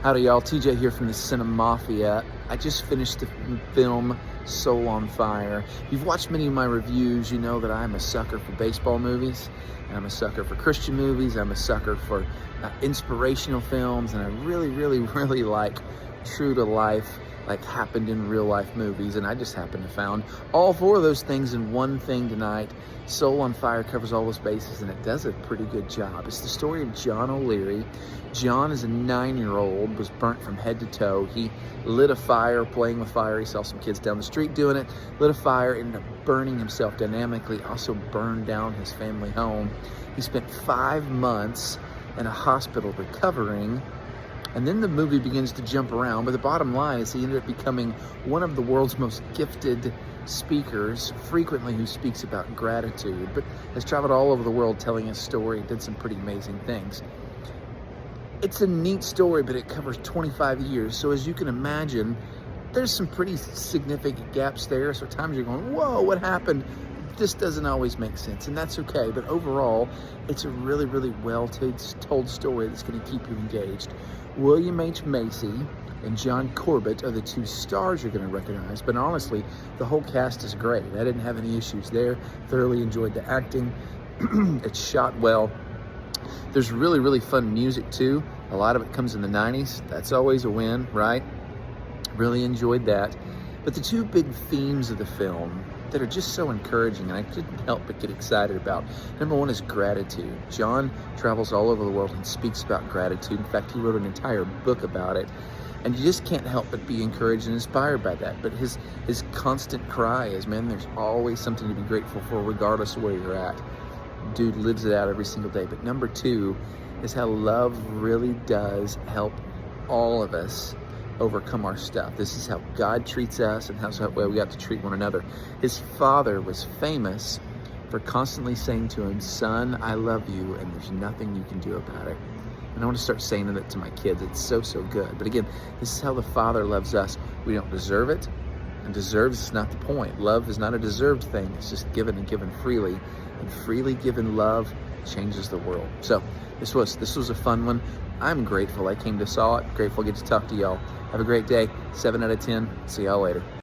Howdy y'all, TJ here from the Cinema Mafia. I just finished the film Soul on Fire. If you've watched many of my reviews, you know that I'm a sucker for baseball movies, and I'm a sucker for Christian movies, I'm a sucker for inspirational films, and I really like true to life, like happened in real life movies, and I just happened to found all four of those things in one thing tonight. Soul on Fire covers all those bases, and it does a pretty good job. It's the story of John O'Leary. John, as a 9-year-old, was burnt from head to toe. He lit a fire, playing with fire. He saw some kids down the street doing it, lit a fire, ended up burning himself dynamically, also burned down his family home. He spent 5 months in a hospital recovering. And then the movie begins to jump around, but the bottom line is he ended up becoming one of the world's most gifted speakers, frequently who speaks about gratitude, but has traveled all over the world telling his story, did some pretty amazing things. It's a neat story, but it covers 25 years, so as you can imagine, there's some pretty significant gaps there, so at times you're going, whoa, what happened? This doesn't always make sense, and that's okay, but overall, it's a really well-told story that's going to keep you engaged. William H. Macy and John Corbett are the two stars you're going to recognize, but honestly, the whole cast is great. I didn't have any issues there. Thoroughly enjoyed the acting. It's shot well. There's really fun music too. A lot of it comes in the 90s. That's always a win, right? Really enjoyed that. But the two big themes of the film that are just so encouraging, and I couldn't help but get excited about. Number one is gratitude. John travels all over the world and speaks about gratitude. In fact, he wrote an entire book about it. And you just can't help but be encouraged and inspired by that. But his constant cry is, man, there's always something to be grateful for regardless of where you're at. Dude lives it out every single day. But number two is how love really does help all of us overcome our stuff. This is how God treats us, and how we have to treat one another. His father was famous for constantly saying to him, son, I love you, and there's nothing you can do about it. And I want to start saying that to my kids. It's so good. But again, this is how the Father loves us. We don't deserve it, and deserves is not the point. Love is not a deserved thing. It's just given and given freely, and freely given love changes the world. So this was a fun one. I'm grateful I came to saw it. Grateful I get to talk to y'all. Have a great day. 7 out of 10. See y'all later.